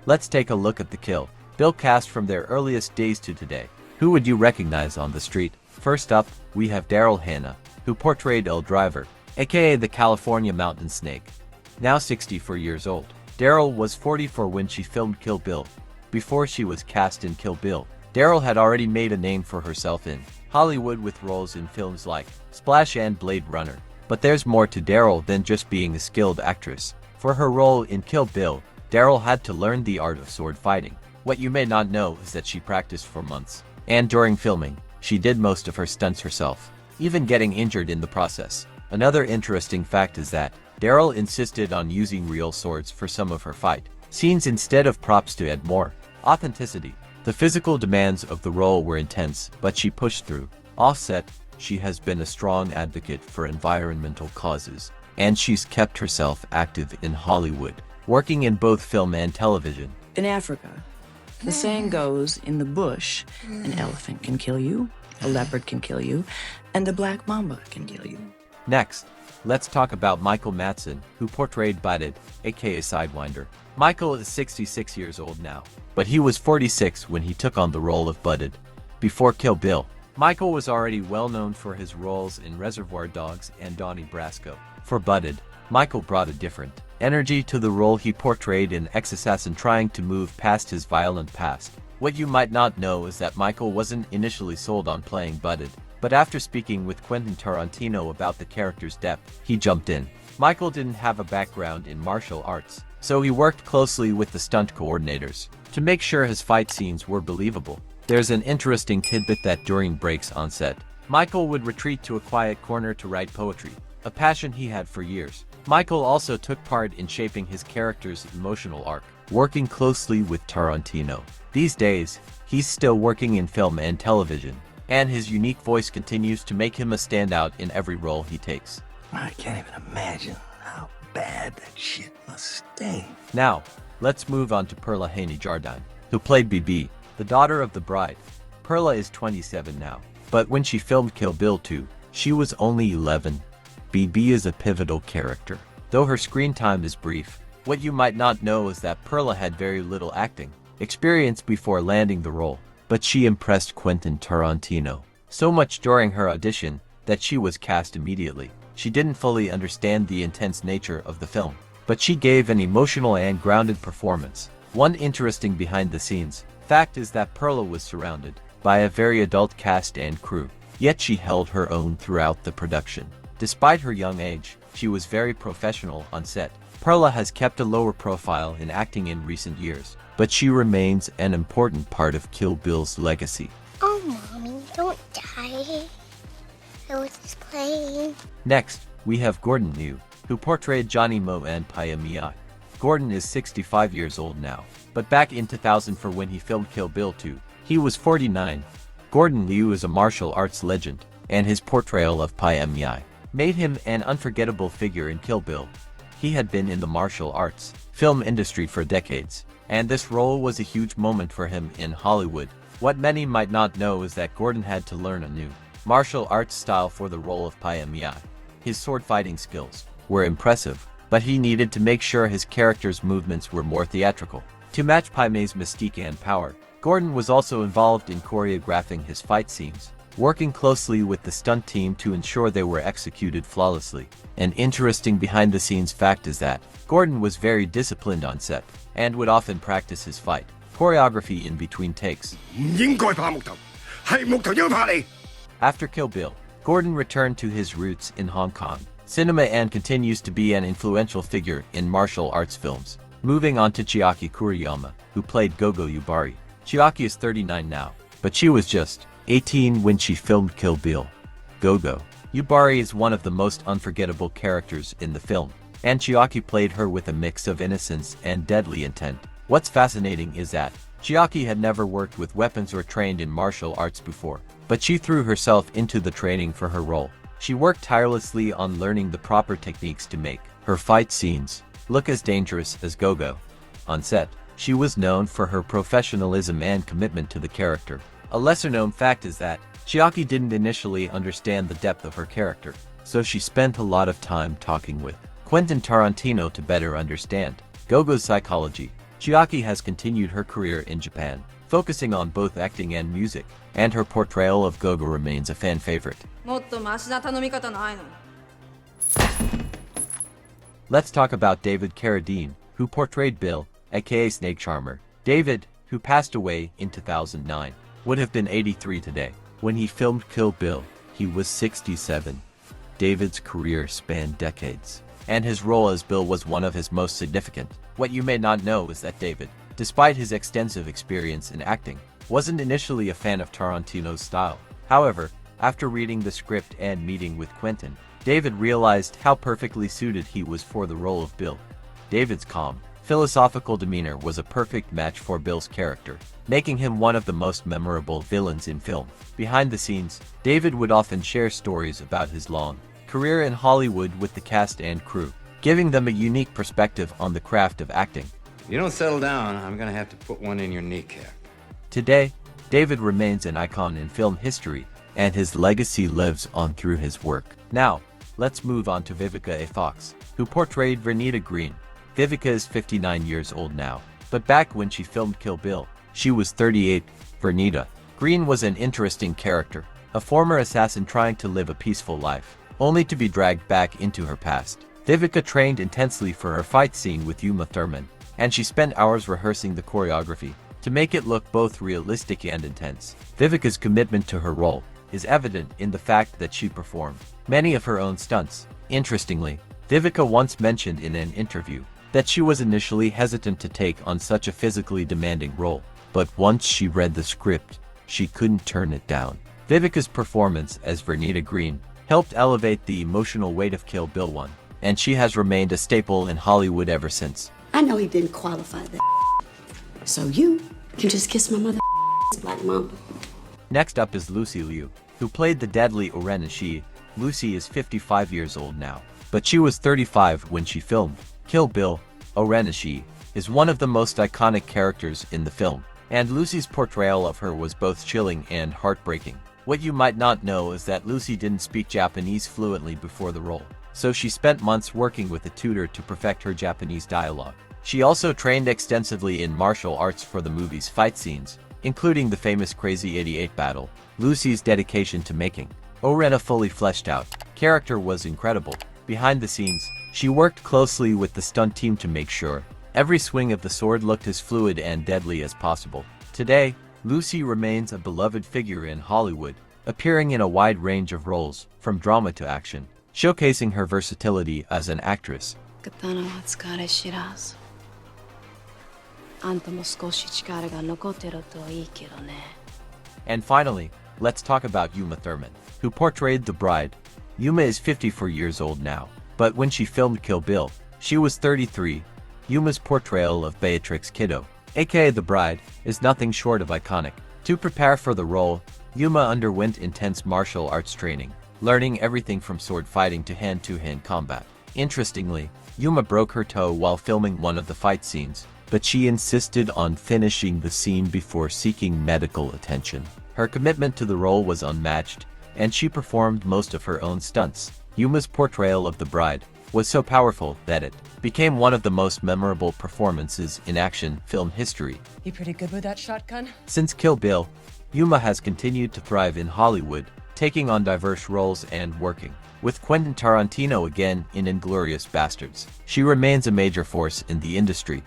Let's take a look at the Kill Bill cast from their earliest days to today. Who would you recognize on the street? First up, we have Daryl Hannah, who portrayed El Driver, aka the California Mountain Snake. Now 64 years old, Daryl was 44 when she filmed Kill Bill. Before she was cast in Kill Bill, Daryl had already made a name for herself in Hollywood with roles in films like Splash and Blade Runner. But there's more to Daryl than just being a skilled actress. For her role in Kill Bill, Daryl had to learn the art of sword fighting. What you may not know is that she practiced for months. And during filming, she did most of her stunts herself, even getting injured in the process. Another interesting fact is that Daryl insisted on using real swords for some of her fight scenes instead of props to add more authenticity. The physical demands of the role were intense, but she pushed through. Offset, she has been a strong advocate for environmental causes, and she's kept herself active in Hollywood, working in both film and television. In Africa, the saying goes, in the bush, an elephant can kill you, a leopard can kill you, and a black mamba can kill you. Next, let's talk about Michael Madsen, who portrayed Budded, aka Sidewinder. Michael is 66 years old now, but he was 46 when he took on the role of Budded. Before Kill Bill, Michael was already well known for his roles in Reservoir Dogs and Donnie Brasco. For Budded, Michael brought a different energy to the role he portrayed in Ex-Assassin, trying to move past his violent past. What you might not know is that Michael wasn't initially sold on playing Budded, but after speaking with Quentin Tarantino about the character's depth, he jumped in. Michael didn't have a background in martial arts, so he worked closely with the stunt coordinators to make sure his fight scenes were believable. There's an interesting tidbit that during breaks on set, Michael would retreat to a quiet corner to write poetry, a passion he had for years. Michael also took part in shaping his character's emotional arc, working closely with Tarantino. These days, he's still working in film and television, and his unique voice continues to make him a standout in every role he takes. I can't even imagine how bad that shit must stink. Now, let's move on to Perla Haney Jardine, who played BB, the daughter of the bride. Perla is 27 now, but when she filmed Kill Bill 2, she was only 11. BB is a pivotal character, though her screen time is brief. What you might not know is that Perla had very little acting experience before landing the role, but she impressed Quentin Tarantino so much during her audition that she was cast immediately. She didn't fully understand the intense nature of the film, but she gave an emotional and grounded performance. One interesting behind-the-scenes fact is that Perla was surrounded by a very adult cast and crew, yet she held her own throughout the production. Despite her young age, she was very professional on set. Perla has kept a lower profile in acting in recent years, but she remains an important part of Kill Bill's legacy. Oh, Mommy, don't die. I was just playing. Next, we have Gordon Liu, who portrayed Johnny Mo and Paya Miyai. Gordon is 65 years old now, but back in 2000 for when he filmed Kill Bill 2, he was 49. Gordon Liu is a martial arts legend, and his portrayal of Paya Miyai made him an unforgettable figure in Kill Bill. He had been in the martial arts film industry for decades, and this role was a huge moment for him in Hollywood. What many might not know is that Gordon had to learn a new martial arts style for the role of Paya Miyai. His sword fighting skills were impressive, but he needed to make sure his character's movements were more theatrical. To match Pai Mei's mystique and power, Gordon was also involved in choreographing his fight scenes, working closely with the stunt team to ensure they were executed flawlessly. An interesting behind-the-scenes fact is that Gordon was very disciplined on set, and would often practice his fight choreography in between takes. After Kill Bill, Gordon returned to his roots in Hong Kong cinema and continues to be an influential figure in martial arts films. Moving on to Chiaki Kuriyama, who played Gogo Yubari. Chiaki is 39 now, but she was just 18 when she filmed Kill Bill. Gogo Yubari is one of the most unforgettable characters in the film, and Chiaki played her with a mix of innocence and deadly intent. What's fascinating is that Chiaki had never worked with weapons or trained in martial arts before, but she threw herself into the training for her role. She worked tirelessly on learning the proper techniques to make her fight scenes look as dangerous as Gogo. On set, she was known for her professionalism and commitment to the character. A lesser-known fact is that Chiaki didn't initially understand the depth of her character, so she spent a lot of time talking with Quentin Tarantino to better understand Gogo's psychology. Chiaki has continued her career in Japan, focusing on both acting and music, and her portrayal of Gogo remains a fan favorite. もっとマシな頼み方ないの? Let's talk about David Carradine, who portrayed Bill, aka Snake Charmer. David, who passed away in 2009, would have been 83 today. When he filmed Kill Bill, he was 67. David's career spanned decades, and his role as Bill was one of his most significant. What you may not know is that David, despite his extensive experience in acting, wasn't initially a fan of Tarantino's style. However, after reading the script and meeting with Quentin, David realized how perfectly suited he was for the role of Bill. David's calm, philosophical demeanor was a perfect match for Bill's character, making him one of the most memorable villains in film. Behind the scenes, David would often share stories about his long career in Hollywood with the cast and crew, giving them a unique perspective on the craft of acting. If you don't settle down, I'm gonna have to put one in your kneecap. Today, David remains an icon in film history, and his legacy lives on through his work. Now, let's move on to Vivica A. Fox, who portrayed Vernita Green. Vivica is 59 years old now, but back when she filmed Kill Bill, she was 38. Vernita Green was an interesting character, a former assassin trying to live a peaceful life, only to be dragged back into her past. Vivica trained intensely for her fight scene with Uma Thurman, and she spent hours rehearsing the choreography to make it look both realistic and intense. Vivica's commitment to her role is evident in the fact that she performed many of her own stunts. Interestingly, Vivica once mentioned in an interview that she was initially hesitant to take on such a physically demanding role, but once she read the script, she couldn't turn it down. Vivica's performance as Vernita Green helped elevate the emotional weight of Kill Bill 1, and she has remained a staple in Hollywood ever since. I know he didn't qualify that. So you can just kiss my mother, Black Mamba. Next up is Lucy Liu, who played the deadly Oren. Lucy is 55 years old now, but she was 35 when she filmed Kill Bill. Oren is one of the most iconic characters in the film, and Lucy's portrayal of her was both chilling and heartbreaking. What you might not know is that Lucy didn't speak Japanese fluently before the role, so she spent months working with a tutor to perfect her Japanese dialogue. She also trained extensively in martial arts for the movie's fight scenes, including the famous Crazy 88 battle. Lucy's dedication to making Oren a fully fleshed out character was incredible. Behind the scenes, she worked closely with the stunt team to make sure every swing of the sword looked as fluid and deadly as possible. Today, Lucy remains a beloved figure in Hollywood, appearing in a wide range of roles, from drama to action, showcasing her versatility as an actress. 刀は疲れ知らず。あんたも少し力が残ってるといいけどね。 And finally, let's talk about Uma Thurman, who portrayed the bride. Uma is 54 years old now, but when she filmed Kill Bill, she was 33. Uma's portrayal of Beatrix Kiddo, aka the bride, is nothing short of iconic. To prepare for the role, Uma underwent intense martial arts training, learning everything from sword fighting to hand-to-hand combat. Interestingly, Uma broke her toe while filming one of the fight scenes, but she insisted on finishing the scene before seeking medical attention. Her commitment to the role was unmatched, and she performed most of her own stunts. Uma's portrayal of the bride was so powerful that it became one of the most memorable performances in action film history. You pretty good with that shotgun? Since Kill Bill, Uma has continued to thrive in Hollywood, taking on diverse roles and working with Quentin Tarantino again in Inglourious Basterds. She remains a major force in the industry,